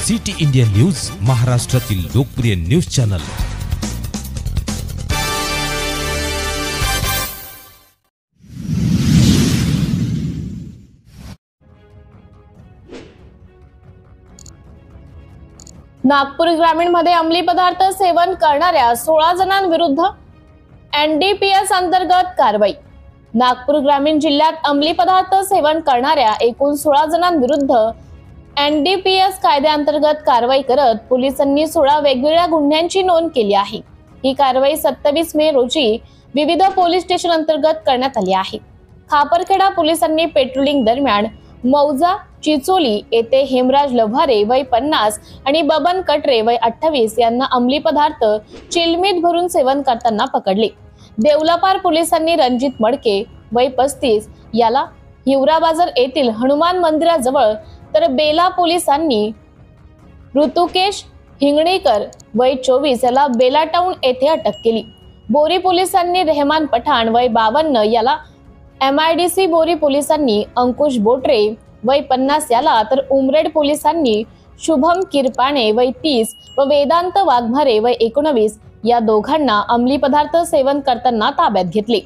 City India news, महाराष्ट्रातील लोकप्रिय news channel. Nagpur ग्रामीण मध्ये अंमली पदार्थ सेवन करणाऱ्या 16 जणांविरुद्ध एनडीपीएस अंतर्गत कारवाई। नागपूर ग्रामीण जिल्ह्यात अंमली पदार्थ सेवन करणाऱ्या एकूण 16 जणांविरुद्ध एनडीपीएस कायद्याअंतर्गत कारवाई करत पोलिसांनी 16 वेगवेगळ्या गुन्ह्यांची नोंद केली आहे। ही कारवाई 27 मे रोजी विविध पोलीस स्टेशन अंतर्गत करण्यात आली आहे। खापरखेडा पोलिसांनी पेट्रोलिंग दरम्यान मौजा चिचोली येथे हेमराज लव्हारे वय 50 आणि बबन कटरे वय 28 यांना अंमली पदार्थ चिलमीत भरून सेवन करताना पकडले। देवलापार पोलिसांनी रणजित मडके वय 35 याला हिवरा बाजार येथील हनुमान मंदिराजवळ, तर बेला पोलिसांनी ऋतुकेश हिंगणेकर वय 24 याला बेला टाउन येथे अटक केली। बोरी पोलिसांनी रेहमान पठाण वय 52 याला MIDC बोरी पोलिसांनी अंकुश बोटरे वय 50 याला, तर उमरेड पोलिसांनी शुभम किरपाणे वय 30 व वेदांत वाघमारे वय 19 या दोघांना अंमली पदार्थ सेवन करताना ताब्यात घेतले।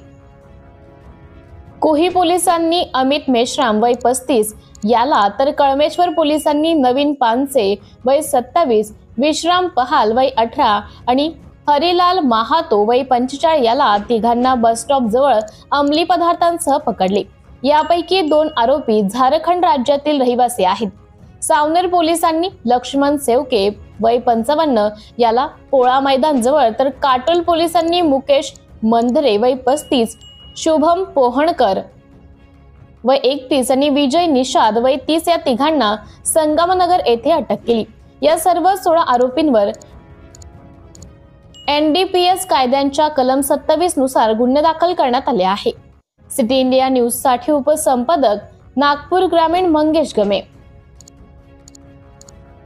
कोही पोलिसांनी अमित मेश्राम वय 35 याला, तर कळमेश्वर पोलिसांनी नवीन पानसे वय 27, विश्राम पहाल वय 18 आणि हरिलाल महातो वय 45 याला तिघांना बस स्टॉप जवळ अंमली पदार्थांसह पकडले। यापैकी 2 आरोपी झारखंड राज्यातील रहिवासी आहेत। सावनेर पोलिसांनी लक्ष्मण सेवके वय 55 याला पोळा मैदान जवळ, तर काटोल पोलिसांनी मुकेश मंदरे वय 35, शुभम पोहणकर वय 31 आणि विजय निषाद वय 30 या तिघांना संगमनगर येथे अटक केली। या सर्व 16 आरोपींवर एनडीपीएस कायद्यांच्या कलम 27 नुसार गुन्हे दाखल करण्यात आले आहे। सिटी इंडिया न्यूज साठी उपसंपादक नागपूर ग्रामीण मंगेश गमे।